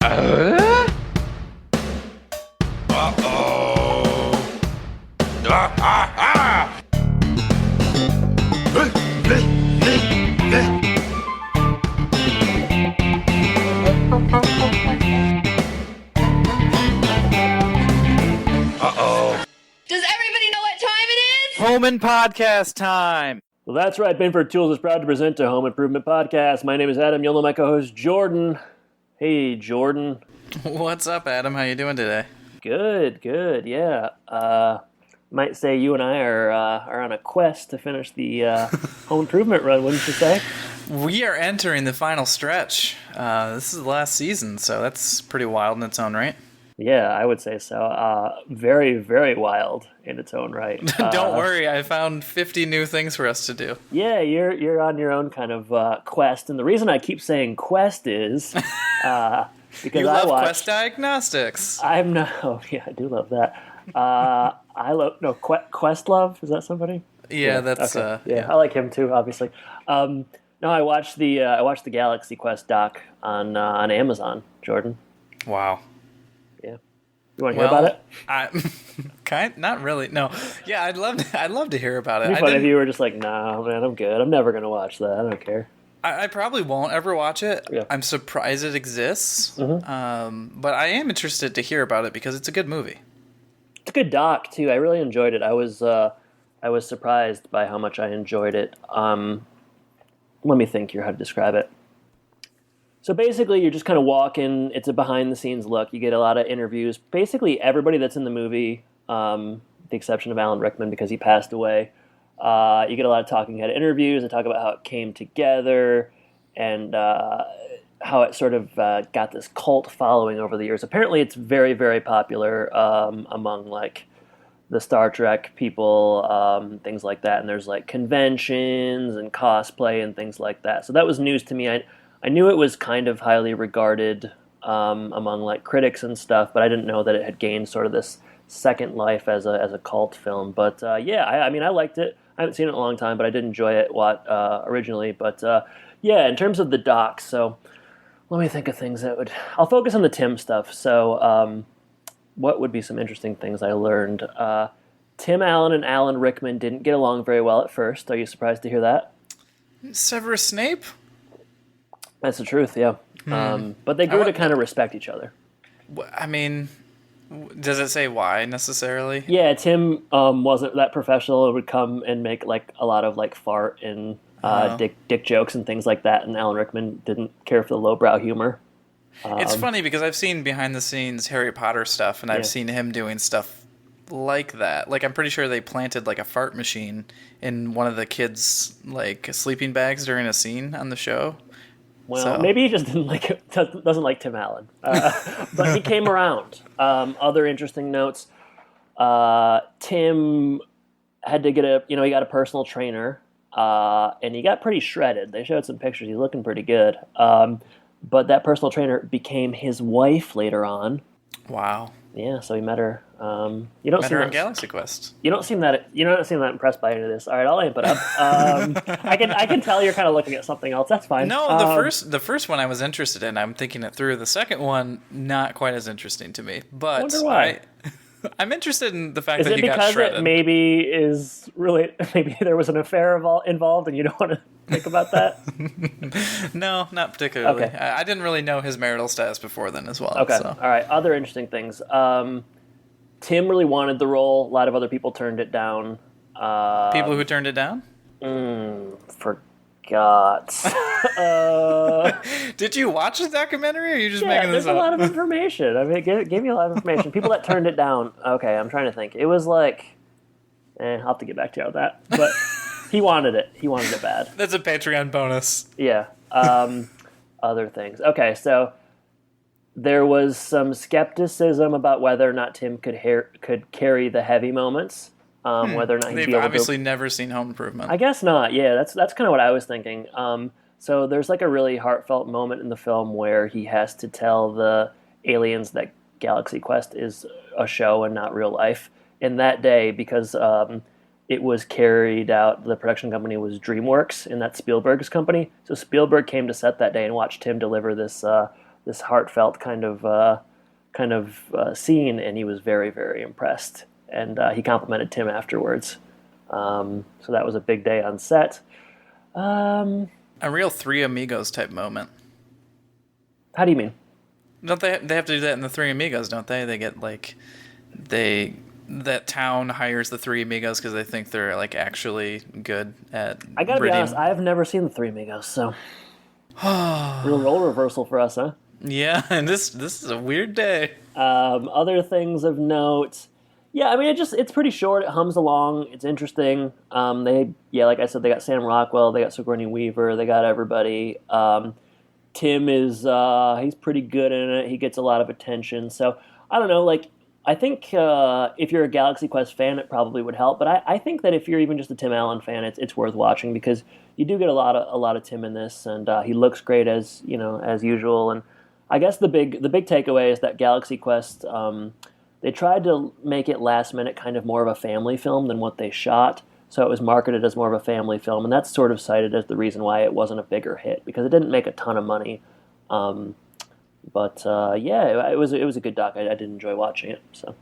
Uh-oh. Ah, ah, ah. Uh-oh. Does everybody know what time it is? Home and podcast time. Well, that's right. Binford Tools is proud to present a Home Improvement Podcast. My name is Adam. You'll know my co-host, Jordan. Hey, Jordan. What's up, Adam? How you doing today? Good, yeah. Might say you and I are on a quest to finish the Home Improvement run, wouldn't you say? We are entering the final stretch. This is the last season, so that's pretty wild in its own right. Yeah, I would say so. Very, very wild in its own right. Don't worry, I found 50 new things for us to do. Yeah, you're on your own kind of quest, and the reason I keep saying quest is because You love Quest Diagnostics. I do love that. Questlove, is that somebody? Yeah, that's okay. I like him too, obviously. No, I watched the Galaxy Quest doc on Amazon, Jordan. Wow. Yeah. You want to hear about it? Not really. No. Yeah, I'd love to hear about it. It'd be funny if you were just like, "No, man, I'm good. I'm never gonna watch that. I don't care." I probably won't ever watch it. Yeah. I'm surprised it exists. Mm-hmm. But I am interested to hear about it because it's a good movie. It's a good doc too. I really enjoyed it. I was surprised by how much I enjoyed it. Let me think here how to describe it. So basically, you're just kind of walking. It's a behind-the-scenes look. You get a lot of interviews. Basically, everybody that's in the movie, the exception of Alan Rickman because he passed away, you get a lot of talking head interviews. They talk about how it came together and how it sort of got this cult following over the years. Apparently, it's very, very popular among like the Star Trek people, things like that. And there's like conventions and cosplay and things like that. So that was news to me. I knew it was kind of highly regarded among like critics and stuff, but I didn't know that it had gained sort of this second life as a cult film. But I mean, I liked it. I haven't seen it in a long time, but I did enjoy it originally. But in terms of the docs, so let me think of things I'll focus on the Tim stuff. So what would be some interesting things I learned? Tim Allen and Alan Rickman didn't get along very well at first. Are you surprised to hear that? Severus Snape? That's the truth, yeah. But they grew to kind of respect each other. I mean, does it say why necessarily? Yeah, Tim wasn't that professional. It would come and make like a lot of like fart and dick jokes and things like that. And Alan Rickman didn't care for the lowbrow humor. It's funny because I've seen behind the scenes Harry Potter stuff, and I've seen him doing stuff like that. Like I'm pretty sure they planted like a fart machine in one of the kids' like sleeping bags during a scene on the show. Well, maybe he just doesn't like Tim Allen, but he came around. Other interesting notes: Tim had to get he got a personal trainer, and he got pretty shredded. They showed some pictures; he's looking pretty good. But that personal trainer became his wife later on. Wow. Yeah, so he met her. You don't met see her that, on Galaxy Quest. You don't seem that impressed by any of this. All right, I'll amp it up. I can tell you're kind of looking at something else. That's fine. No, the first one I was interested in. I'm thinking it through. The second one, not quite as interesting to me. But I wonder why. I'm interested in the fact that he got shredded. Is it because it maybe there was an affair involved and you don't want to think about that? No, not particularly. Okay. I didn't really know his marital status before then as well. Okay, so. All right. Other interesting things. Tim really wanted the role. A lot of other people turned it down. People who turned it down? Forgot. Did you watch the documentary, or are you just making this up? There's a lot of information. I mean, it gave me a lot of information. People that turned it down. Okay, I'm trying to think. It was like, I'll have to get back to you on that. But he wanted it. He wanted it bad. That's a Patreon bonus. Yeah. Other things. Okay, so there was some skepticism about whether or not Tim could carry the heavy moments. Whether or not he'd They've be able obviously never seen Home Improvement. I guess not. Yeah, that's kind of what I was thinking. So there's like a really heartfelt moment in the film where he has to tell the aliens that Galaxy Quest is a show and not real life. And that day, because it was carried out, the production company was DreamWorks, and that's Spielberg's company. So Spielberg came to set that day and watched Tim deliver this this heartfelt kind of scene, and he was very, very impressed. And he complimented Tim afterwards. So that was a big day on set. A real Three Amigos type moment. How do you mean? Don't they have to do that in the Three Amigos, don't they? They get like that town hires the Three Amigos because they think they're like actually good at I gotta be reading. honest, I have never seen the Three Amigos, so real role reversal for us, huh? Yeah, and this is a weird day. Other things of note, yeah, I mean it's pretty short. It hums along. It's interesting. Like I said, they got Sam Rockwell, they got Sigourney Weaver, they got everybody. Tim is he's pretty good in it. He gets a lot of attention. So I don't know, like I think if you're a Galaxy Quest fan, it probably would help. But I think that if you're even just a Tim Allen fan, it's worth watching because you do get a lot of Tim in this, and he looks great as usual. And I guess the big takeaway is that Galaxy Quest they tried to make it last minute kind of more of a family film than what they shot. So it was marketed as more of a family film, and that's sort of cited as the reason why it wasn't a bigger hit because it didn't make a ton of money. But it was a good doc. I did enjoy watching it. So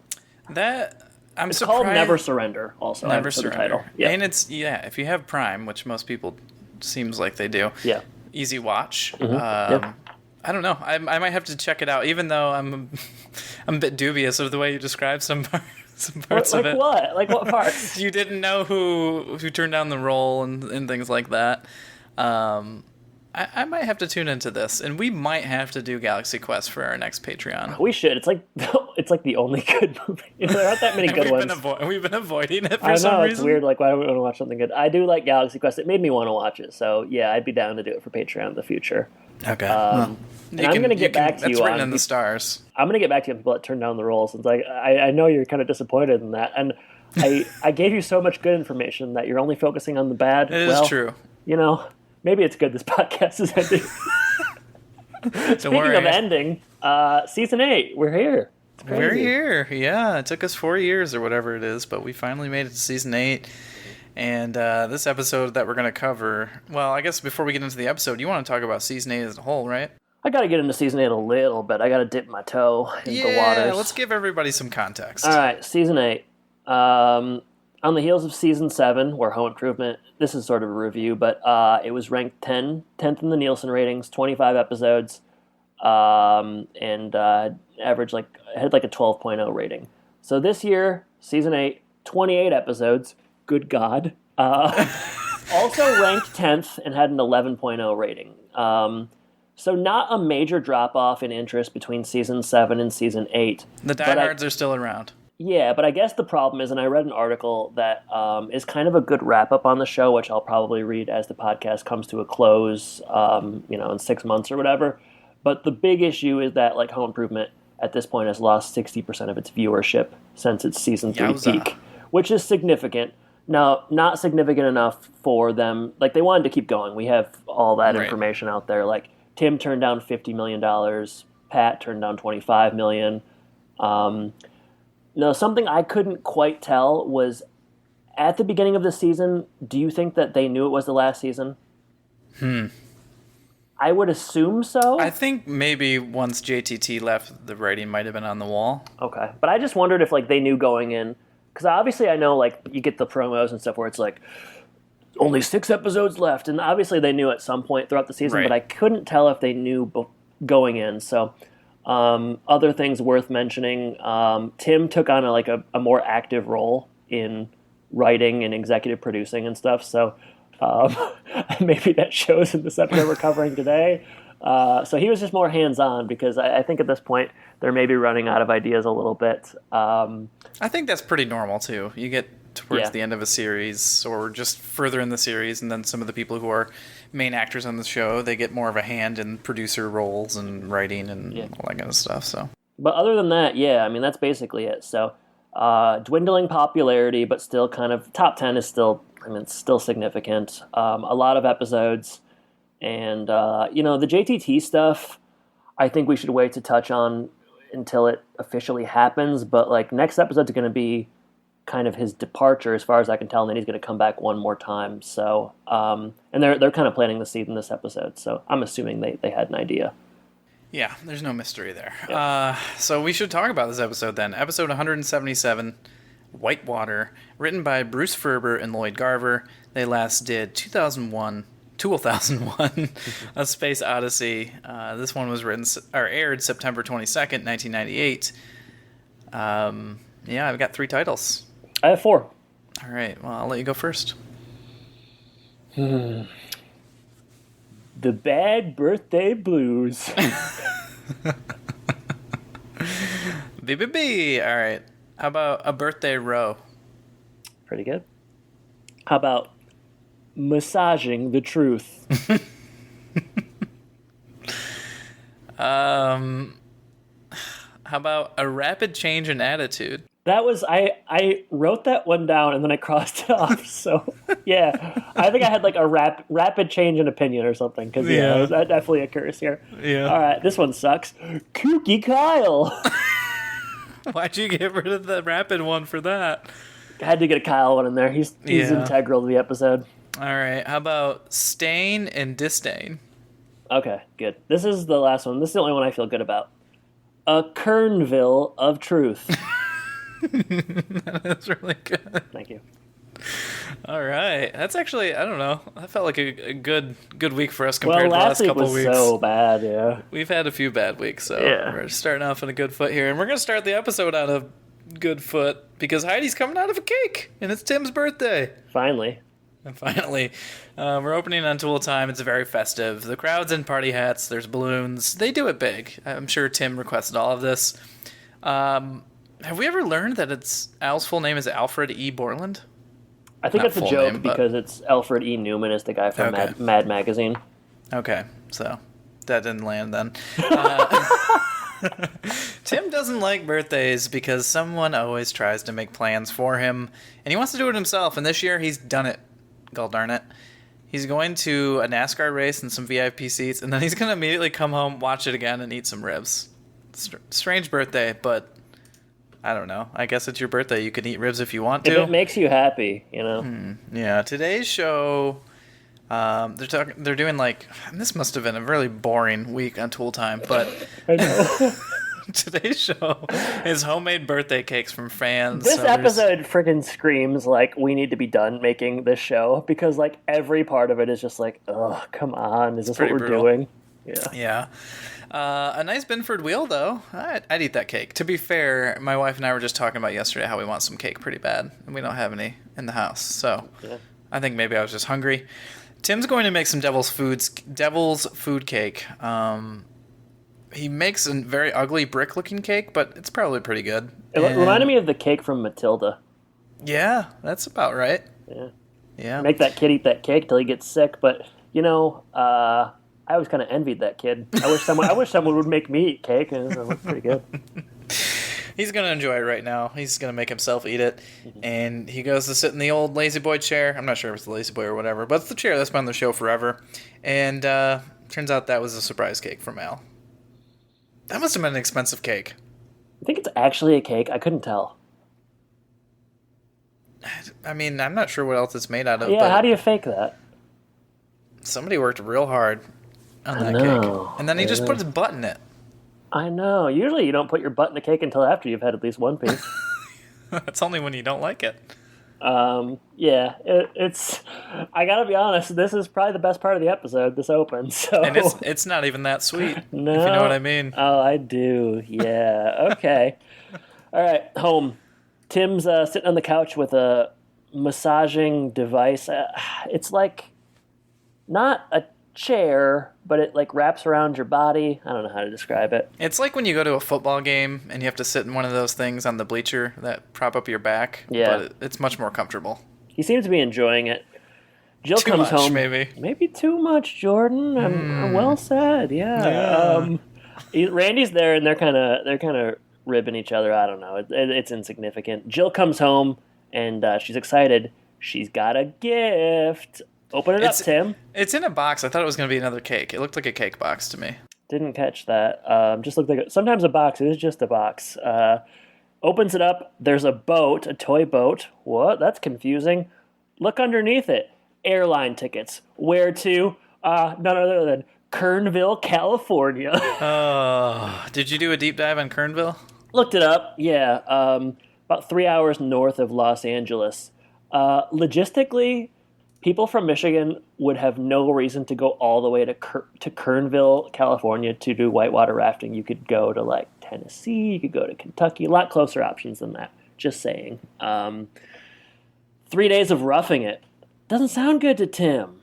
it's surprised. Called Never Surrender. Also, Never Surrender. The title. Yeah. And it's if you have Prime, which most people seems like they do. Yeah. Easy watch. Mm-hmm. I don't know. I might have to check it out, even though I'm a bit dubious of the way you describe some parts of it. Like what? Like what parts? You didn't know who turned down the role and things like that. I might have to tune into this, and we might have to do Galaxy Quest for our next Patreon. We should. It's like the only good movie. There aren't that many good ones. We've been avoiding it for some reason. I know, it's weird. Like, why do we want to watch something good? I do like Galaxy Quest. It made me want to watch it. So, yeah, I'd be down to do it for Patreon in the future. Okay. I'm going to get back to you on... That's written in the stars. I'm going to get back to you on people that turn down the roles. It's like, I know you're kind of disappointed in that. And I gave you so much good information that you're only focusing on the bad. It is true. Maybe it's good this podcast is ending. Speaking of ending, season 8, we're here. We're here. Yeah, it took us 4 years or whatever it is, but we finally made it to season 8. And this episode that we're going to cover, well, I guess before we get into the episode, you want to talk about season 8 as a whole, right? I got to get into season 8 a little bit. I got to dip my toe into the waters. Yeah, let's give everybody some context. All right, season 8. On the heels of season 7, where Home Improvement, this is sort of a review, but it was ranked 10th in the Nielsen ratings, 25 episodes, and averaged had a 12.0 rating. So this year, season 8, 28 episodes. Good God. Also ranked 10th and had an 11.0 rating. So not a major drop-off in interest between season 7 and season 8. The diehards are still around. Yeah, but I guess the problem is, and I read an article that is kind of a good wrap-up on the show, which I'll probably read as the podcast comes to a close, in 6 months or whatever. But the big issue is that, Home Improvement, at this point, has lost 60% of its viewership since its season 3 peak, which is significant. Now, not significant enough for them. They wanted to keep going. We have all that information out there. Tim turned down $50 million. Pat turned down $25 million. No, something I couldn't quite tell was, at the beginning of the season, do you think that they knew it was the last season? I would assume so. I think maybe once JTT left, the writing might have been on the wall. Okay. But I just wondered if, they knew going in. Because obviously I know, you get the promos and stuff where it's only 6 episodes left. And obviously they knew at some point throughout the season, but I couldn't tell if they knew going in. So... other things worth mentioning, Tim took on a more active role in writing and executive producing and stuff, so maybe that shows in this episode we're covering today. So he was just more hands-on because I think at this point they're maybe running out of ideas a little bit. I think that's pretty normal too. You get towards the end of a series or just further in the series, and then some of the people who are main actors on the show, they get more of a hand in producer roles and writing and all that kind of stuff. So, but other than that, that's basically it. So, dwindling popularity, but still kind of top 10 is still, it's still significant. A lot of episodes, and the JTT stuff, I think we should wait to touch on until it officially happens. But next episode's going to be kind of his departure, as far as I can tell, and then he's going to come back one more time. So, and they're kind of planting the seed in this episode. So I'm assuming they had an idea. Yeah, there's no mystery there. Yep. So we should talk about this episode then. Episode 177, Whitewater, written by Bruce Ferber and Lloyd Garver. They last did 2001, A Space Odyssey. This one was aired September 22nd, 1998. I've got 3 titles. I have 4. All right, well, I'll let you go first. The Bad Birthday Blues. BBB. All right. How about A Birthday Row? Pretty good. How about Massaging the Truth? How about A Rapid Change in Attitude? That was I wrote that one down and then I crossed it off. So yeah, I think I had like a rapid change in opinion or something because that definitely occurs here. Yeah. All right, this one sucks. Kooky Kyle. Why'd you get rid of the rapid one for that? I had to get a Kyle one in there. He's integral to the episode. All right. How about Stain and Disdain? Okay, good. This is the last one. This is the only one I feel good about. A Kernville of Truth. That's really good. Thank you. All right. That's actually, I don't know. That felt like a good week for us compared to the last couple week was weeks. So bad, yeah. We've had a few bad weeks, so yeah. We're starting off on a good foot here. And we're going to start the episode on a good foot because Heidi's coming out of a cake, and it's Tim's birthday. Finally. And finally, we're opening on Tool Time. It's very festive. The crowd's in party hats. There's balloons. They do it big. I'm sure Tim requested all of this. Have we ever learned that Al's full name is Alfred E. Borland? I think it's a joke because it's Alfred E. Newman is the guy from Mad Magazine. Okay, so that didn't land then. Tim doesn't like birthdays because someone always tries to make plans for him, and he wants to do it himself, and this year he's done it. God darn it. He's going to a NASCAR race and some VIP seats, and then he's going to immediately come home, watch it again, and eat some ribs. Strange birthday, but I don't know. I guess it's your birthday. You can eat ribs if you want to. If it makes you happy, you know. Yeah. Today's show, they're doing this must have been a really boring week on Tool Time, but I know. Today's show is homemade birthday cakes from fans. This episode freaking screams like we need to be done making this show because like every part of it is just like, oh, come on, is this what we're doing? Yeah. A nice Binford wheel, though. I'd eat that cake. To be fair, my wife and I were just talking about yesterday how we want some cake pretty bad, and we don't have any in the house. So I think maybe I was just hungry. Tim's going to make some devil's food cake. He makes a very ugly brick-looking cake, but it's probably pretty good. It reminded me of the cake from Matilda. Yeah, that's about right. Yeah. Make that kid eat that cake till he gets sick, but you know, I always kind of envied that kid. I wish someone would make me eat cake, and it looked pretty good. He's going to enjoy it right now. He's going to make himself eat it, and he goes to sit in the old Lazy Boy chair. I'm not sure if it's the Lazy Boy or whatever, but it's the chair that's been on the show forever. And turns out that was a surprise cake from Al. That must have been an expensive cake. I think it's actually a cake. I couldn't tell. I mean, I'm not sure what else it's made out of. Yeah, but how do you fake that? Somebody worked real hard on that cake. And then he just put his butt in it. I know. Usually you don't put your butt in a cake until after you've had at least one piece. That's only when you don't like it. It's. I gotta be honest. This is probably the best part of the episode. This opens, so and it's not even that sweet. No, if you know what I mean. Oh, I do. Yeah. Okay. All right. Home. Tim's sitting on the couch with a massaging device. It's like not a chair, but it like wraps around your body. I don't know how to describe it. It's like when you go to a football game and you have to sit in one of those things on the bleacher that prop up your back. Yeah. But it's much more comfortable. He seems to be enjoying it. Jill too comes much, home. Maybe Too much, Jordan. I'm well said. Yeah. Randy's there, and they're kind of ribbing each other. I don't know. It's insignificant. Jill comes home, and she's excited. She's got a gift. Open it up, Tim. It's in a box. I thought it was going to be another cake. It looked like a cake box to me. Didn't catch that. Just looked like sometimes a box. It is just a box. Opens it up. There's a boat, a toy boat. What? That's confusing. Look underneath it. Airline tickets. Where to? None other than Kernville, California. Oh, did you do a deep dive on Kernville? Looked it up. Yeah, about 3 hours north of Los Angeles. Logistically, people from Michigan would have no reason to go all the way to Kernville, California to do whitewater rafting. You could go to like Tennessee, you could go to Kentucky, a lot closer options than that. Just saying. 3 days of roughing it. Doesn't sound good to Tim.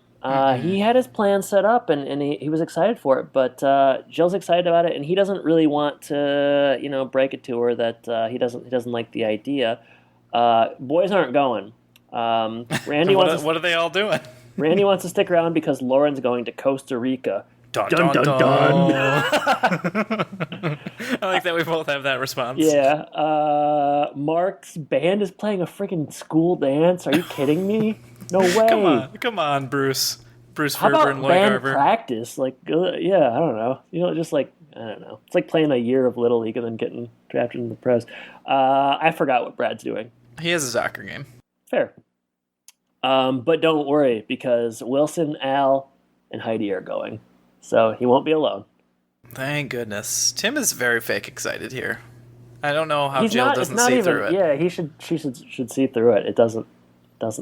He had his plan set up and he was excited for it, but Jill's excited about it, and he doesn't really want to, break it to her that he doesn't like the idea. Boys aren't going. Randy what are they all doing? Randy wants to stick around because Lauren's going to Costa Rica. Dun, dun, dun, dun, dun. dun. I like that we both have that response. Yeah. Mark's band is playing a freaking school dance. Are you kidding me? No way. Come on, Bruce. Bruce How Ferber about and Lloyd band Garver. practice? Like, I don't know. Just like, I don't know. It's like playing a year of Little League and then getting drafted in the pros. I forgot what Brad's doing. He has a soccer game. Fair. But don't worry, because Wilson, Al, and Heidi are going. So he won't be alone. Thank goodness. Tim is very fake excited here. I don't know how He's Jill not, doesn't it's not see even, through it. Yeah, she should see through it. It doesn't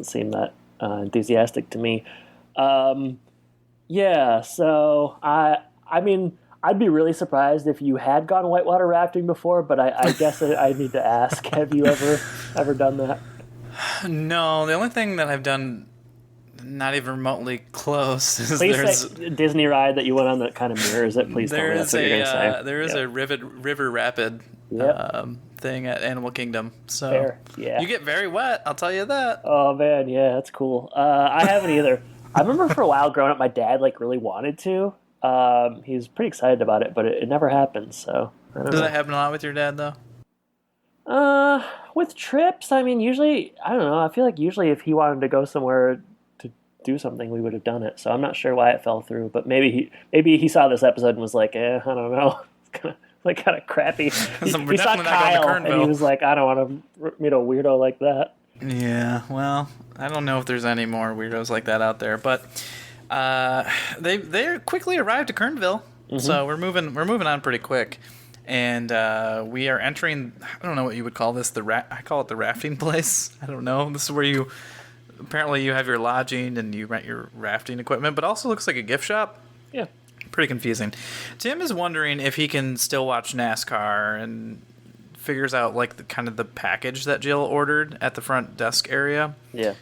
seem that enthusiastic to me. Yeah, so I mean, I'd be really surprised if you had gone whitewater rafting before, but I guess I need to ask: have you ever done that? No, the only thing that I've done, not even remotely close, is Please there's say Disney ride that you went on that kind of mirrors it. Please tell me that's what you're gonna say. There is a river rapid thing at Animal Kingdom. So Fair. Yeah. You get very wet, I'll tell you that. Oh man, yeah, that's cool. I haven't either. I remember for a while growing up, my dad really wanted to. He was pretty excited about it, but it never happened. So I don't know. Does that happen a lot with your dad though? With trips, I mean, usually, I don't know. I feel like usually if he wanted to go somewhere to do something, we would have done it. So I'm not sure why it fell through, but maybe he saw this episode and was like, I don't know. It's kind of crappy. He saw Kyle and he was like, I don't want to meet a weirdo like that. Yeah, well, I don't know if there's any more weirdos like that out there, but they quickly arrived at Kernville, so we're moving on pretty quick. And we are entering, I don't know what you would call this, I call it the rafting place. I don't know. This is where apparently you have your lodging and you rent your rafting equipment, but also looks like a gift shop. Yeah. Pretty confusing. Tim is wondering if he can still watch NASCAR and figures out the package that Jill ordered at the front desk area. Yeah.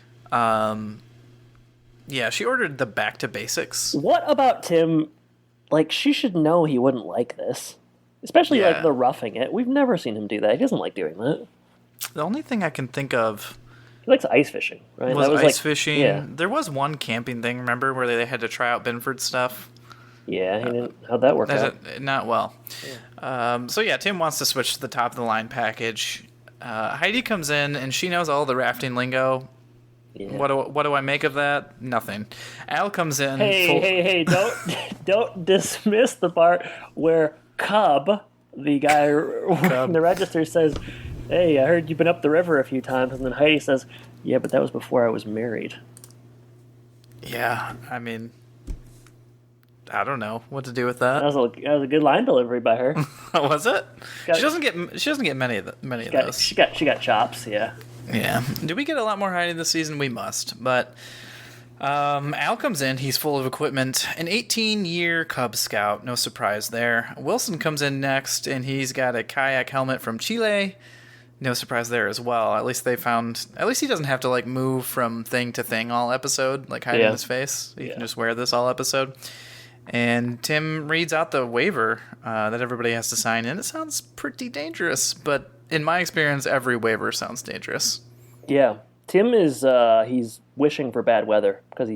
Yeah, she ordered the Back to Basics. What about Tim? She should know he wouldn't like this. Especially the roughing it. We've never seen him do that. He doesn't like doing that. The only thing I can think of... He likes ice fishing, right? Was ice fishing. Yeah. There was one camping thing, remember, where they had to try out Binford stuff? Yeah, how'd that work out? Not well. Yeah. So yeah, Tim wants to switch to the top-of-the-line package. Heidi comes in, and she knows all the rafting lingo. Yeah. What do I make of that? Nothing. Al comes in... Hey, don't dismiss the part where... Cub, the guy in the register, says, "Hey, I heard you've been up the river a few times." And then Heidi says, "Yeah, but that was before I was married." Yeah, I mean, I don't know what to do with that. That was a good line delivery by her. Was it? She doesn't get many of those. She got chops. Yeah. Yeah. Do we get a lot more Heidi this season? We must, but. Al comes in, he's full of equipment, an 18-year Cub Scout, no surprise there. Wilson comes in next, and he's got a kayak helmet from Chile, no surprise there as well. At least he doesn't have to move from thing to thing all episode, hiding his face. He can just wear this all episode. And Tim reads out the waiver that everybody has to sign, and it sounds pretty dangerous, but in my experience, every waiver sounds dangerous. Yeah. Tim is he's wishing for bad weather because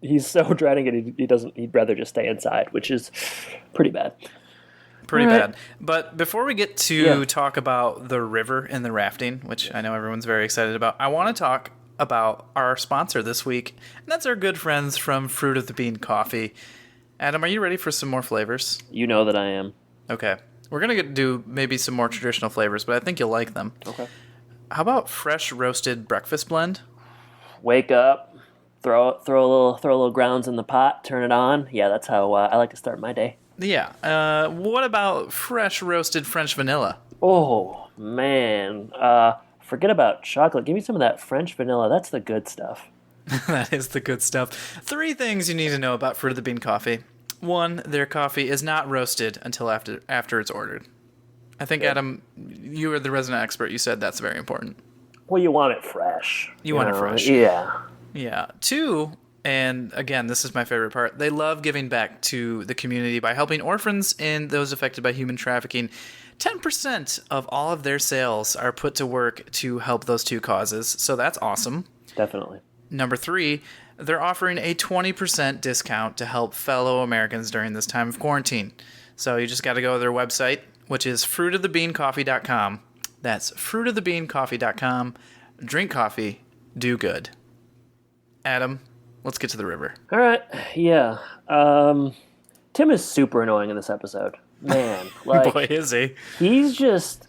he's so dreading it. He'd rather just stay inside, which is pretty bad. Pretty bad. But before we get to talk about the river and the rafting, which I know everyone's very excited about, I want to talk about our sponsor this week, and that's our good friends from Fruit of the Bean Coffee. Adam, are you ready for some more flavors? You know that I am. Okay. We're going to do maybe some more traditional flavors, but I think you'll like them. Okay. How about fresh roasted breakfast blend? Wake up. throw a little grounds in the pot, turn it on. Yeah, that's how I like to start my day. Yeah. What about fresh roasted French vanilla? Oh man, forget about chocolate. Give me some of that French vanilla. That's the good stuff. That is the good stuff. 3 things you need to know about Fruit of the Bean coffee. 1, their coffee is not roasted until after it's ordered. I think, Adam, you are the resident expert. You said that's very important. Well, you want it fresh. You want it fresh. Yeah. Yeah. 2, and again, this is my favorite part, they love giving back to the community by helping orphans and those affected by human trafficking. 10% of all of their sales are put to work to help those 2 causes, so that's awesome. Definitely. Number 3, they're offering a 20% discount to help fellow Americans during this time of quarantine. So you just got to go to their website, which is fruitofthebeancoffee.com. That's fruitofthebeancoffee.com. Drink coffee, do good. Adam, let's get to the river. All right. Yeah. Tim is super annoying in this episode. Man, like Boy, is he. He's just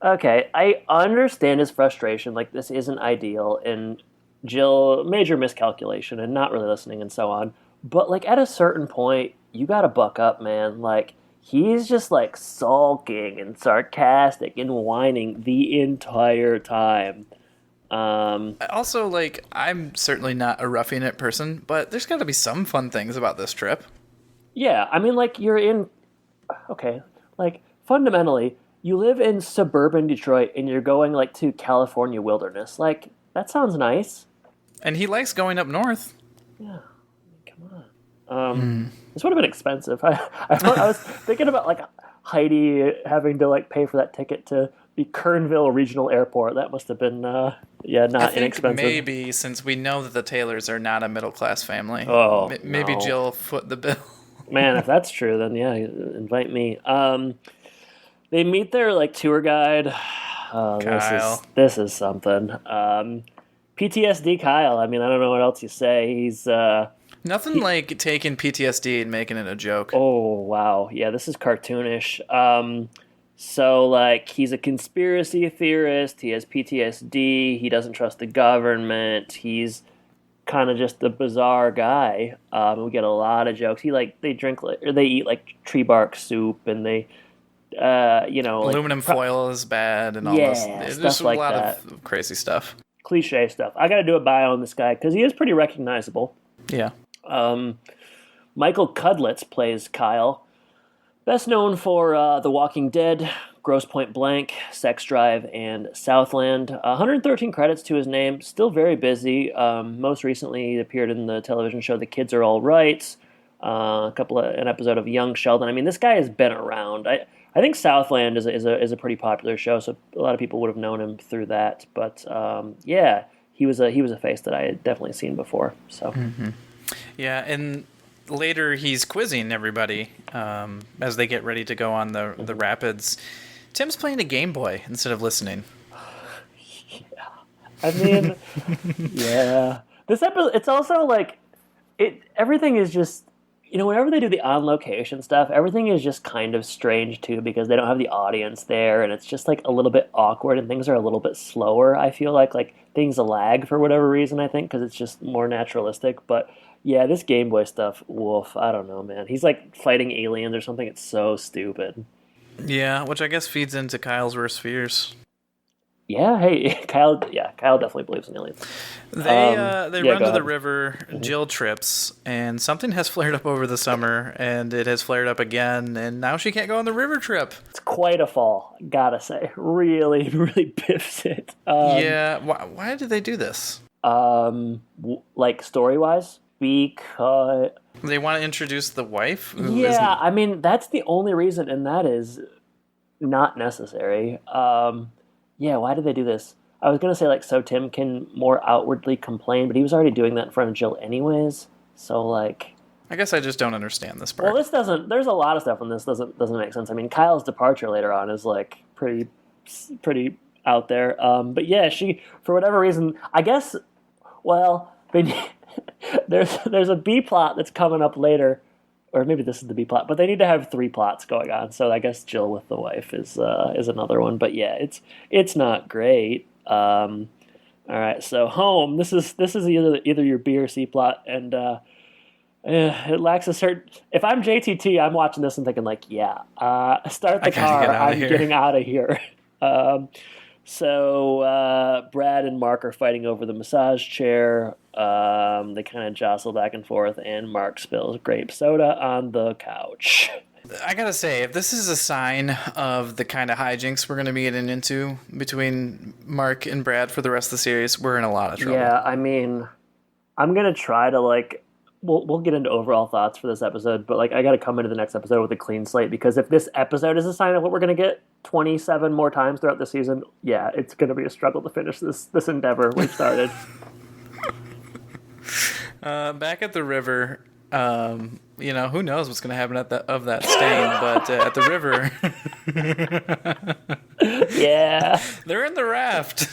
okay. I understand his frustration. Like, this isn't ideal, and Jill, major miscalculation and not really listening and so on. But like, at a certain point, you gotta buck up, man. Like, he's just like sulking and sarcastic and whining the entire time. Also, like, I'm certainly not a roughing it person, but there's got to be some fun things about this trip. Yeah, I mean, like, you're in. Okay, like, fundamentally, you live in suburban Detroit and you're going like to California wilderness. Like, that sounds nice. And he likes going up north. Yeah, come on. This would have been expensive. I was thinking about like Heidi having to like pay for that ticket to the Kernville Regional Airport. That must have been not inexpensive. Maybe, since we know that the Taylors are not a middle class family. Oh, maybe no. Jill foot the bill. Man, if that's true, then yeah, invite me. They meet their like tour guide. Kyle. This is something. PTSD Kyle. I mean, I don't know what else you say. He's Nothing like taking PTSD and making it a joke. oh wow, yeah, this is cartoonish. So like, he's a conspiracy theorist. He has PTSD. He doesn't trust the government. He's kind of just a bizarre guy. We get a lot of jokes. They eat like tree bark soup, and they, Aluminum foil is bad, and all this. There's stuff just a like lot that. of crazy stuff. Cliche stuff. I got to do a bio on this guy because he is pretty recognizable. Yeah. Michael Cudlitz plays Kyle. Best known for The Walking Dead, Grosse Point Blank, Sex Drive, and Southland. 113 credits to his name. Still very busy. Most recently, he appeared in the television show The Kids Are All Right. An episode of Young Sheldon. I mean, this guy has been around. I think Southland is a pretty popular show, so a lot of people would have known him through that. But yeah, he was a face that I had definitely seen before. So. Mm-hmm. Yeah, and later he's quizzing everybody as they get ready to go on the rapids. Tim's playing a Game Boy instead of listening. Yeah, I mean, yeah. This episode, it's also like everything is just, whenever they do the on location stuff, everything is just kind of strange too, because they don't have the audience there, and it's just like a little bit awkward, and things are a little bit slower. I feel like things lag for whatever reason. I think because it's just more naturalistic, but. Yeah, this Game Boy stuff, woof, I don't know, man. He's like fighting aliens or something. It's so stupid. Yeah, which I guess feeds into Kyle's worst fears. Yeah, hey, Kyle definitely believes in aliens. They run to the ahead. river, Jill trips, and something has flared up over the summer, and it has flared up again, and now she can't go on the river trip. It's quite a fall, gotta say. Really, really biffs it. Yeah, why did they do this? Like story-wise? Because they want to introduce the wife? Who yeah, isn't... I mean, that's the only reason, and that is not necessary. Yeah, why did they do this? I was going to say, like, so Tim can more outwardly complain, but he was already doing that in front of Jill anyways. So, like... I guess I just don't understand this part. Well, there's a lot of stuff in this doesn't make sense. I mean, Kyle's departure later on is, like, pretty out there. But yeah, she, for whatever reason, I guess, well, there's a B plot that's coming up later, or maybe this is the B plot, but they need to have 3 plots going on. So I guess Jill with the wife is another one. But yeah, it's not great. All right, so home. This is either your B or C plot, and it lacks a certain. If I'm JTT, I'm watching this and thinking like, yeah, start the car. I'm getting out of here. So Brad and Mark are fighting over the massage chair. They kind of jostle back and forth, and Mark spills grape soda on the couch. I gotta say, if this is a sign of the kind of hijinks we're gonna be getting into between Mark and Brad for the rest of the series, we're in a lot of trouble. Yeah, I mean, I'm gonna try to like. We'll get into overall thoughts for this episode, but like I got to come into the next episode with a clean slate, because if this episode is a sign of what we're going to get 27 more times throughout the season, yeah, it's going to be a struggle to finish this endeavor we've started. Back at the river, who knows what's going to happen of that stain, but at the river, yeah, they're in the raft.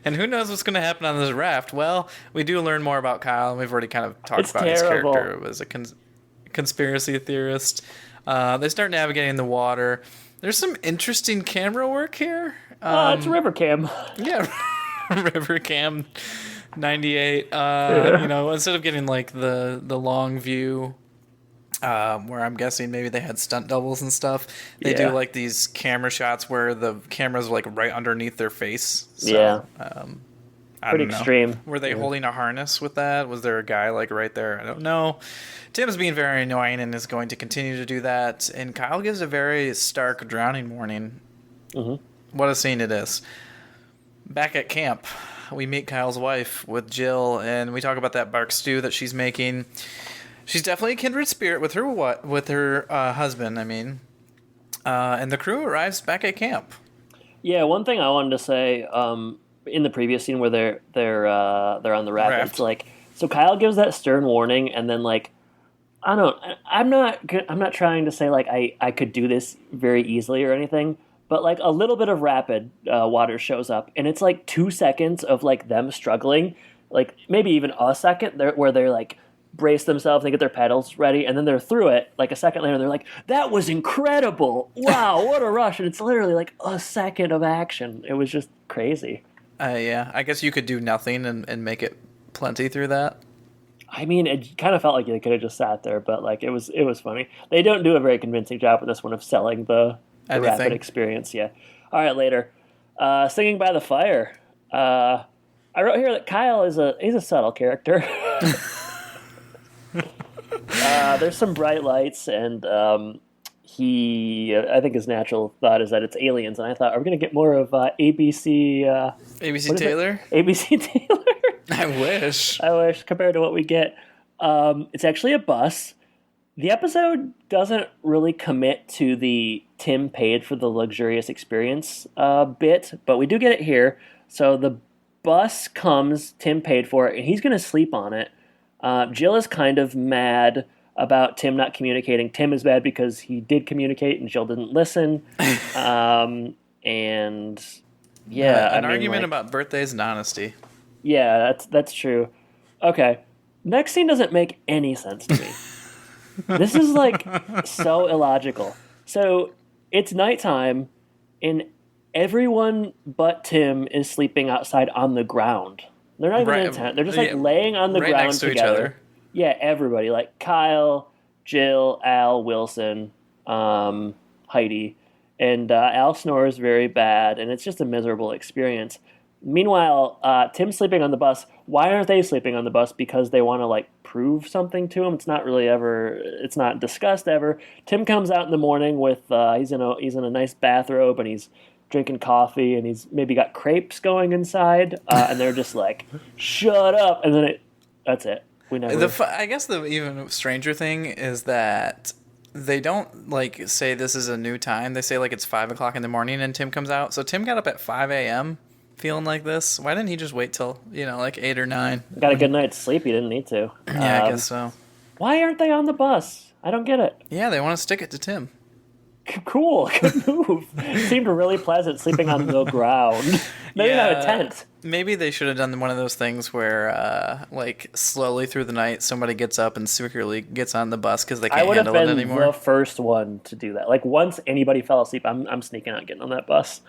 And who knows what's going to happen on this raft? Well, we do learn more about Kyle, and we've already kind of talked about his character as a conspiracy theorist. They start navigating the water. There's some interesting camera work here. It's river cam. Yeah, river cam 98. Instead of getting like the long view, where I'm guessing maybe they had stunt doubles and stuff. They do like these camera shots where the camera's like right underneath their face. So, pretty extreme. Were they holding a harness with that? Was there a guy like right there? I don't know. Tim's being very annoying and is going to continue to do that. And Kyle gives a very stark drowning warning. Mm-hmm. What a scene it is. Back at camp, we meet Kyle's wife with Jill, and we talk about that bark stew that she's making. She's definitely a kindred spirit with her husband, I mean. And the crew arrives back at camp. Yeah, one thing I wanted to say in the previous scene where they're on the raft, it's like, so Kyle gives that stern warning, and then like, I'm not trying to say like I could do this very easily or anything, but like a little bit of rapid water shows up, and it's like 2 seconds of like them struggling, like maybe even a second where they're like brace themselves, they get their pedals ready, and then they're through it. Like a second later, they're like, that was incredible. Wow, what a rush. And it's literally like a second of action. It was just crazy. Yeah, I guess you could do nothing and make it plenty through that. I mean, it kind of felt like they could have just sat there, but like it was funny. They don't do a very convincing job with this one of selling the rapid experience. Yeah. All right, later. Singing by the fire. I wrote here that Kyle is a subtle character. There's some bright lights, and I think his natural thought is that it's aliens, and I thought, are we going to get more of ABC Taylor? ABC Taylor? I wish, compared to what we get. It's actually a bus. The episode doesn't really commit to the Tim paid for the luxurious experience bit, but we do get it here. So the bus comes, Tim paid for it, and he's going to sleep on it. Jill is kind of mad about Tim not communicating. Tim is mad because he did communicate and Jill didn't listen. An argument about birthdays and honesty. Yeah, that's true. Okay, next scene doesn't make any sense to me. This is like so illogical. So it's nighttime, and everyone but Tim is sleeping outside on the ground. They're not even in a tent. They're just like laying on the ground next to together. Each other. Yeah, everybody. Like Kyle, Jill, Al, Wilson, Heidi. And Al snores very bad, and it's just a miserable experience. Meanwhile, Tim's sleeping on the bus. Why aren't they sleeping on the bus? Because they want to like prove something to him. It's not discussed ever. Tim comes out in the morning with he's in a nice bathrobe, and he's drinking coffee, and he's maybe got crepes going inside, and they're just like, shut up, and then that's it. We never. I guess the even stranger thing is that they don't like say this is a new time. They say like it's 5 o'clock in the morning, and Tim comes out. So Tim got up at 5 a.m. feeling like this. Why didn't he just wait till like 8 or 9? Got a good night's sleep. He didn't need to. Yeah, I guess so. Why aren't they on the bus? I don't get it. Yeah, they want to stick it to Tim. Cool, good move. Seemed really pleasant sleeping on the ground. Maybe not a tent. Maybe they should have done one of those things where, like, slowly through the night, somebody gets up and secretly gets on the bus because they can't handle it anymore. I would have been the first one to do that. Like, once anybody fell asleep, I'm sneaking out, getting on that bus.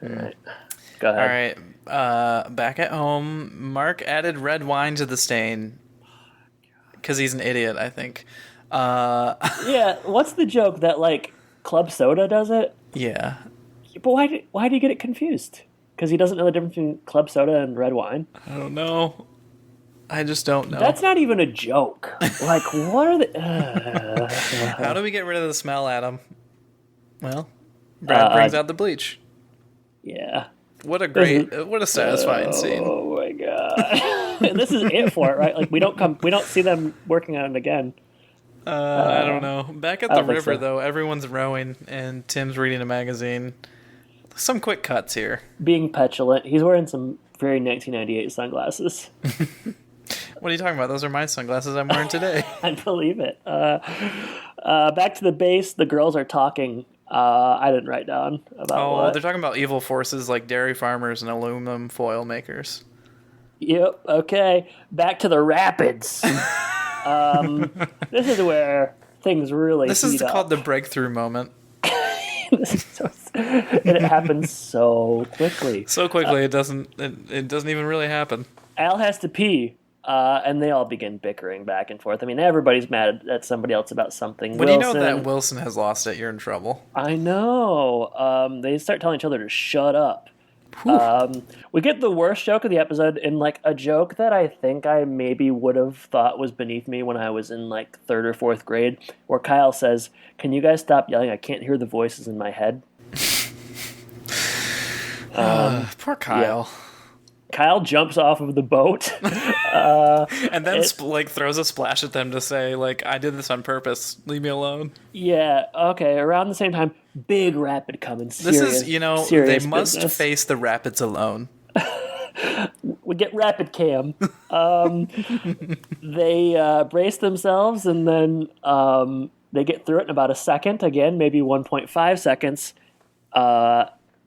All right. Go ahead. All right. Back at home, Mark added red wine to the stain because he's an idiot, I think. Yeah, what's the joke that, like, club soda does it? Yeah. But why do you get it confused? Because he doesn't know the difference between club soda and red wine? I don't know. I just don't know. That's not even a joke. Like, what are the... How do we get rid of the smell, Adam? Well, Brad brings out the bleach. Yeah. What a satisfying scene. Oh my god. And this is it for it, right? Like, we don't see them working on it again. I don't know. Back at the river, so. though, everyone's rowing, and Tim's reading a magazine. Some quick cuts here. Being petulant. He's wearing some very 1998 sunglasses. What are you talking about? Those are my sunglasses I'm wearing today. I believe it. Back to the base, the girls are talking. I didn't write down about what. They're talking about evil forces like dairy farmers and aluminum foil makers. Yep, okay. Back to the rapids. This is where things really This is called the breakthrough moment. And it happens so quickly. So quickly, it doesn't even really happen. Al has to pee, and they all begin bickering back and forth. I mean, everybody's mad at somebody else about something. When you know that Wilson has lost it, you're in trouble. I know. They start telling each other to shut up. We get the worst joke of the episode in, like, a joke that I think I maybe would have thought was beneath me when I was in, like, 3rd or 4th grade, where Kyle says, "Can you guys stop yelling? I can't hear the voices in my head." Poor Kyle. Yeah. Kyle jumps off of the boat. And then throws a splash at them to say, like, I did this on purpose. Leave me alone. Yeah, okay. Around the same time, big rapid coming. This is, they must business. face the rapids alone. We get rapid cam. They brace themselves, and then they get through it in about a second. Again, maybe 1.5 seconds.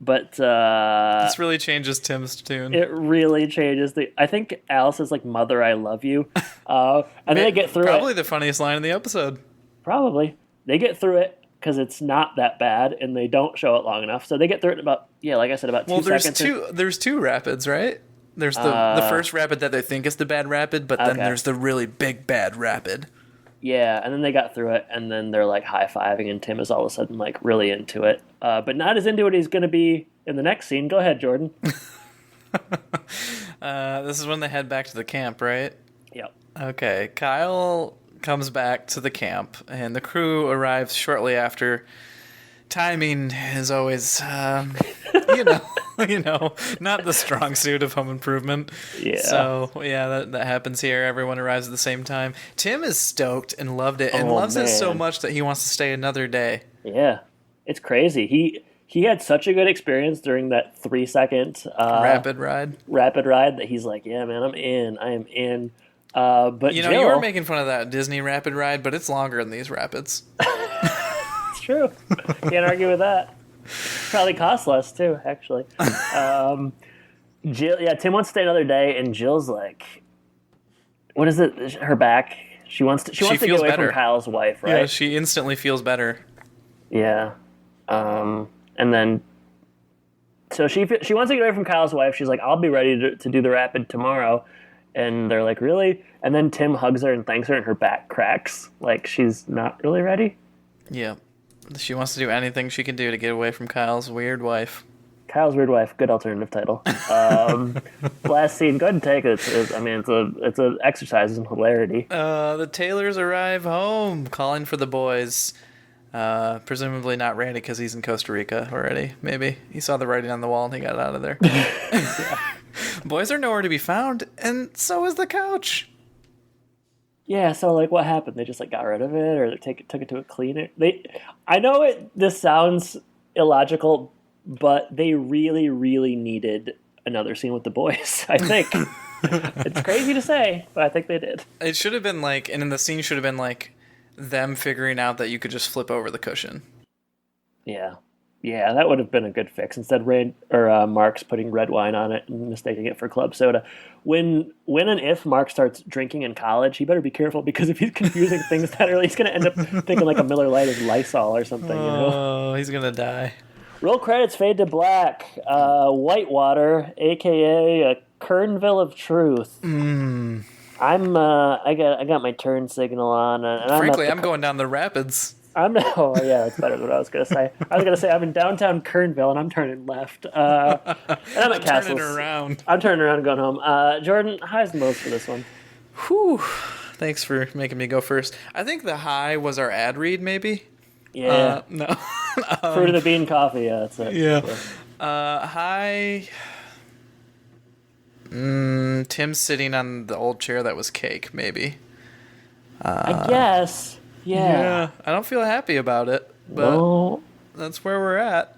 But this really changes Tim's tune. It really changes. I think Alice is like, "Mother, I love you," and then they get through probably it. the funniest line in the episode. Probably they get through it because it's not that bad, and they don't show it long enough. So they get through it in about like I said, about 2 seconds. There's two rapids, right? There's the first rapid that they think is the bad rapid, but then there's the really big bad rapid. Yeah, and then they got through it, and then they're like high-fiving, and Tim is all of a sudden like really into it, but not as into it he's going to be in the next scene. Go ahead, Jordan. This is when they head back to the camp, right? Yep. Okay, Kyle comes back to the camp, and the crew arrives shortly after. Timing is always, not the strong suit of Home Improvement. Yeah. So, that happens here. Everyone arrives at the same time. Tim is stoked and loved it, and loves it so much that he wants to stay another day. Yeah. It's crazy. He had such a good experience during that 3-second rapid ride that he's like, yeah, man, I'm in. I am in. But you were making fun of that Disney rapid ride, but it's longer than these rapids. It's true. Can't argue with that. Probably costs less too, actually. Jill, Tim wants to stay another day, and Jill's like, what is it? Her back. She wants to get away from Kyle's wife, right? Yeah, she instantly feels better. Yeah. And then, so she wants to get away from Kyle's wife. She's like, I'll be ready to do the rapid tomorrow. And they're like, really? And then Tim hugs her and thanks her, and her back cracks. Like, she's not really ready. Yeah. She wants to do anything she can do to get away from Kyle's weird wife. Kyle's Weird Wife, good alternative title. Last scene, go ahead and take it. It's an exercise in hilarity. The Taylors arrive home, calling for the boys. Presumably not Randy because he's in Costa Rica already. Maybe he saw the writing on the wall and he got out of there. Boys are nowhere to be found, and so is the couch. Yeah, so like, what happened? They just like got rid of it, or they took it to a cleaner. I know this sounds illogical, but they really, really needed another scene with the boys. I think it's crazy to say, but I think they did. It should have been like, and in the scene should have been like them figuring out that you could just flip over the cushion. Yeah, that would have been a good fix. Instead, Mark's putting red wine on it and mistaking it for club soda. When and if Mark starts drinking in college, he better be careful, because if he's confusing things that early, he's going to end up thinking like a Miller Lite is Lysol or something. Oh, he's going to die. Roll credits, fade to black. Whitewater, a.k.a. Kernville of Truth. I got my turn signal on. And Frankly, I'm going down the rapids. Oh, yeah, that's better than what I was going to say. I was going to say I'm in downtown Kernville, and I'm turning left. And I'm at Castles. Turning around. I'm turning around and going home. Jordan, highs and lows for this one. Whew. Thanks for making me go first. I think the high was our ad read, maybe? Yeah. No. Fruit of the Bean coffee, yeah, that's it. Yeah. High... Tim sitting on the old chair that was cake, maybe. I guess. Yeah. I don't feel happy about it, but that's where we're at.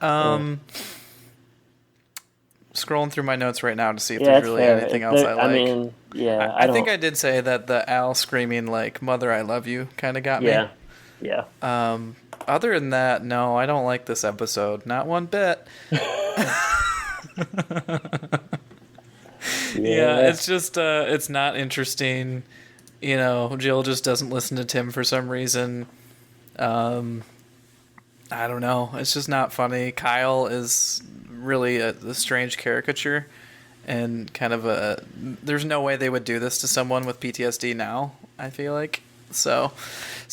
Scrolling through my notes right now to see if there's really anything else I like. I mean, yeah. I think I did say that the Al screaming, like, "Mother, I love you," kind of got me. Yeah. Other than that, no, I don't like this episode. Not one bit. Yeah, it's just, it's not interesting. You know, Jill just doesn't listen to Tim for some reason. I don't know. It's just not funny. Kyle is really a strange caricature and kind of there's no way they would do this to someone with PTSD now, I feel like. So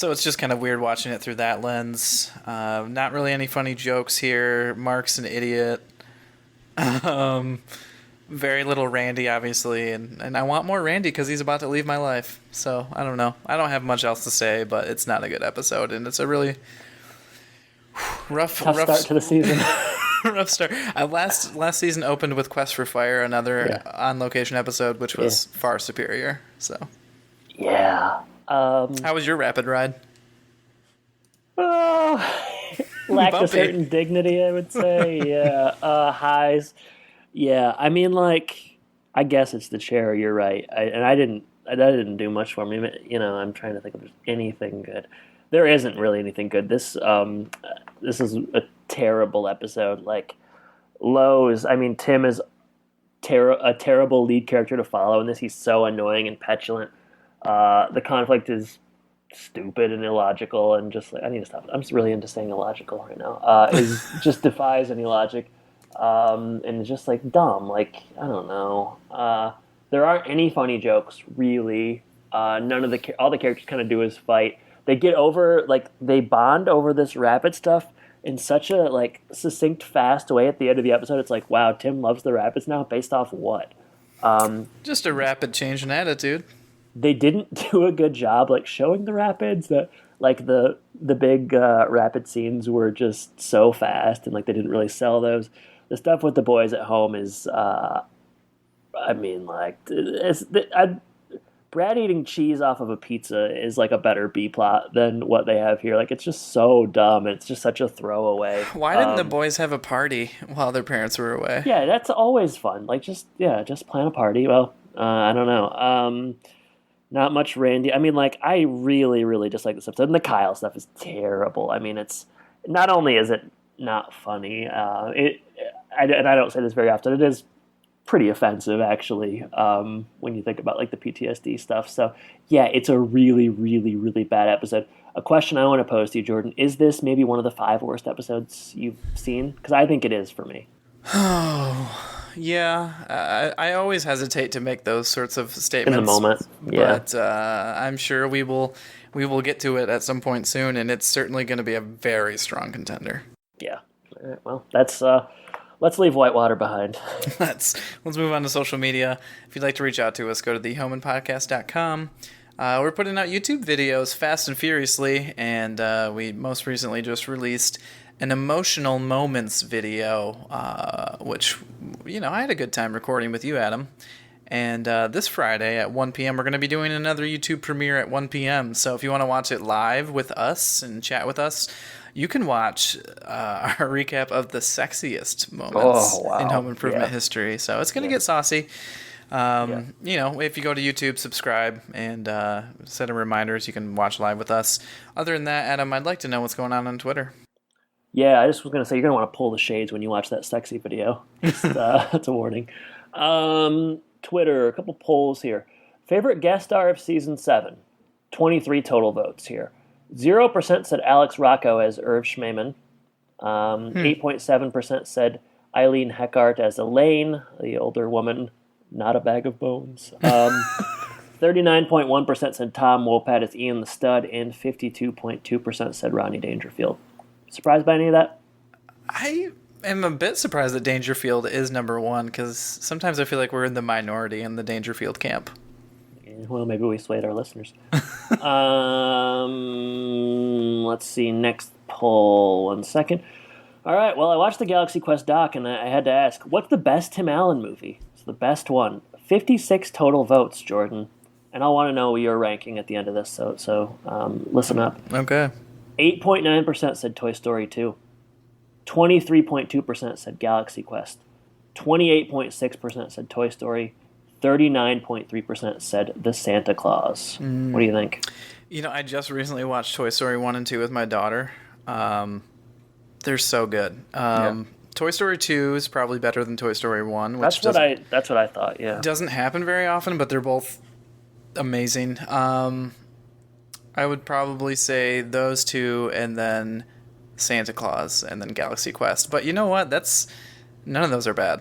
it's just kind of weird watching it through that lens. Not really any funny jokes here. Mark's an idiot. Very little Randy, obviously, and I want more Randy because he's about to leave my life. So, I don't know. I don't have much else to say, but it's not a good episode, and it's a really rough start to the season. Rough start. Last season opened with Quest for Fire, another on-location episode, which was far superior. So, yeah. How was your rapid ride? Lacked a certain dignity, I would say. Yeah. Highs. Yeah, I mean, like, I guess it's the chair. You're right. I didn't do much for me. You know, I'm trying to think if there's anything good. There isn't really anything good. This is a terrible episode. Like, lows. I mean, Tim is a terrible lead character to follow in this. He's so annoying and petulant. The conflict is stupid and illogical, and just like, I need to stop. I'm just really into saying illogical right now. It just defies any logic. And it's just like dumb. Like, I don't know. There aren't any funny jokes really. None of all the characters kind of do is fight. They get over, like, they bond over this rapid stuff in such a, like, succinct, fast way at the end of the episode. It's like, wow, Tim loves the rapids now. Based off what? Just a rapid change in attitude. They didn't do a good job, like, showing the rapids. That, like, the big rapid scenes were just so fast, and, like, they didn't really sell those. The stuff with the boys at home is, I mean, like, Brad eating cheese off of a pizza is, like, a better B-plot than what they have here. Like, it's just so dumb. It's just such a throwaway. Why didn't the boys have a party while their parents were away? Yeah, that's always fun. Like, just plan a party. Well, I don't know. Not much Randy. I mean, like, I really, really dislike this episode. And the Kyle stuff is terrible. I mean, it's not only is it not funny, and I don't say this very often, it is pretty offensive, actually, when you think about, like, the PTSD stuff. So, yeah, it's a really, really, really bad episode. A question I want to pose to you, Jordan, is this maybe one of the 5 worst episodes you've seen? Because I think it is for me. Oh, yeah. I always hesitate to make those sorts of statements. In the moment, yeah. But I'm sure we will get to it at some point soon, and it's certainly going to be a very strong contender. Yeah. All right, well, that's... Let's leave Whitewater behind. Let's move on to social media. If you'd like to reach out to us, go to thehomandpodcast.com. We're putting out YouTube videos fast and furiously, and we most recently just released an emotional moments video, which, you know, I had a good time recording with you, Adam. And this Friday at 1 p.m., we're going to be doing another YouTube premiere at 1 p.m. So if you want to watch it live with us and chat with us, you can watch our recap of the sexiest moments in home improvement history. So it's going to get saucy. You know, if you go to YouTube, subscribe, and set a reminders, you can watch live with us. Other than that, Adam, I'd like to know what's going on Twitter. Yeah, I just was going to say, you're going to want to pull the shades when you watch that sexy video. That's a warning. Twitter, a couple polls here. Favorite guest star of Season 7. 23 total votes here. 0% said Alex Rocco as Irv Schmemann. 8.7% said Eileen Heckart as Elaine, the older woman, not a bag of bones. 39.1% said Tom Wopat as Ian the Stud, and 52.2% said Rodney Dangerfield. Surprised by any of that? I am a bit surprised that Dangerfield is number one, because sometimes I feel like we're in the minority in the Dangerfield camp. Yeah, well, maybe we swayed our listeners. Let's see, next poll, 1 second. All right, well, I watched the Galaxy Quest doc, and I had to ask, what's the best Tim Allen movie? It's the best one. 56 total votes, Jordan. And I'll want to know your ranking at the end of this, so listen up. Okay. 8.9% said Toy Story 2. 23.2% said Galaxy Quest. 28.6% said Toy Story. 39.3% said The Santa Claus. What do you think? You know, I just recently watched Toy Story 1 and 2 with my daughter. They're so good. Toy Story 2 is probably better than Toy Story 1, which That's what I thought, yeah. doesn't happen very often, but they're both amazing. I would probably say those two, and then Santa Claus, and then Galaxy Quest. But you know what? None of those are bad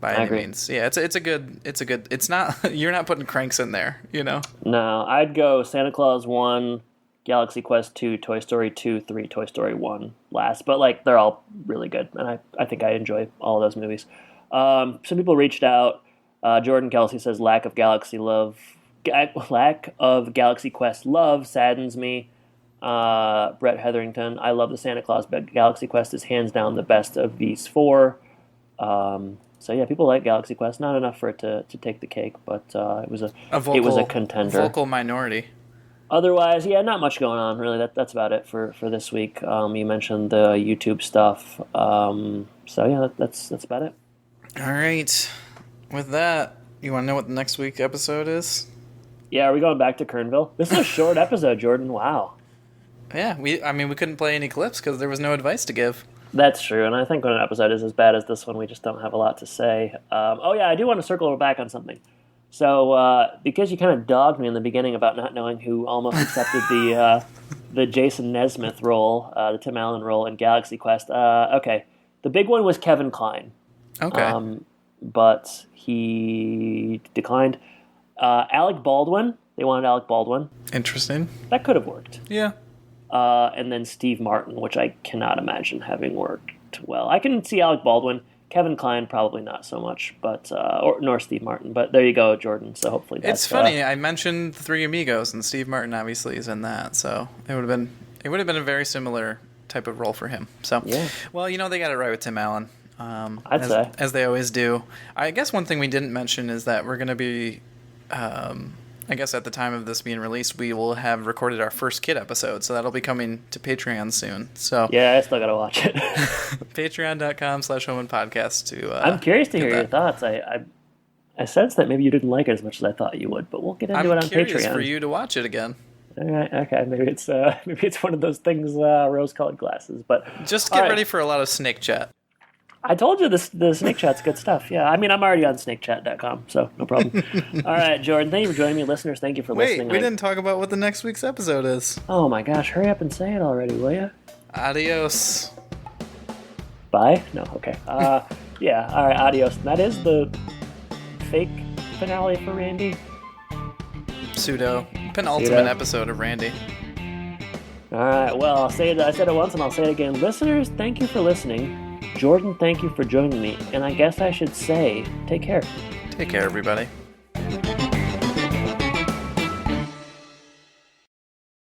by any means. Yeah, it's a good. It's not. You're not putting cranks in there, you know. No, I'd go Santa Claus 1, Galaxy Quest 2, Toy Story 2, 3, Toy Story 1 last. But like they're all really good, and I think I enjoy all of those movies. Some people reached out. Jordan Kelsey says lack of Galaxy Quest love saddens me. Brett Hetherington, I love the Santa Claus, but Galaxy Quest is hands down the best of these four. So yeah, people like Galaxy Quest. Not enough for it to take the cake, but it was a contender. Vocal minority. Otherwise, yeah, not much going on really. That's about it for this week. You mentioned the YouTube stuff, so yeah, that's about it. All right. With that, you want to know what the next week episode is? Yeah, are we going back to Kernville? This is a short episode, Jordan. Wow. Yeah, we couldn't play any clips because there was no advice to give. That's true, and I think when an episode is as bad as this one, we just don't have a lot to say. Oh yeah, I do want to circle back on something. So, because you kind of dogged me in the beginning about not knowing who almost accepted the Jason Nesmith role, the Tim Allen role in Galaxy Quest, okay. The big one was Kevin Kline. Okay. But he declined. Alec Baldwin. They wanted Alec Baldwin. Interesting. That could have worked. Yeah. And then Steve Martin, which I cannot imagine having worked well. I can see Alec Baldwin. Kevin Kline, probably not so much, but nor Steve Martin. But there you go, Jordan. So hopefully that's... It's funny. I mentioned The Three Amigos, and Steve Martin obviously is in that. So it would have been a very similar type of role for him. So yeah. Well, they got it right with Tim Allen. I'd say, as they always do. I guess one thing we didn't mention is that we're going to be, I guess at the time of this being released, we will have recorded our first kid episode, so that'll be coming to Patreon soon. So yeah, I still got to watch it. Patreon.com/HomeandPodcast to. I'm curious to hear your thoughts. I sense that maybe you didn't like it as much as I thought you would, but we'll get into it on Patreon. I'm curious for you to watch it again. All right, okay, maybe it's one of those things, rose-colored glasses, but just get ready for a lot of snake chat. I told you the Snake Chat's good stuff. Yeah, I mean, I'm already on snakechat.com, so no problem. All right, Jordan, thank you for joining me. Listeners, thank you for listening. Wait, we didn't talk about what the next week's episode is. Oh my gosh, hurry up and say it already, will you? Adios. Bye? No, okay. Yeah, all right, adios. That is the fake finale for Randy. Penultimate episode of Randy. All right, well, I said it once and I'll say it again. Listeners, thank you for listening. Jordan, thank you for joining me. And I guess I should say, take care. Take care, everybody.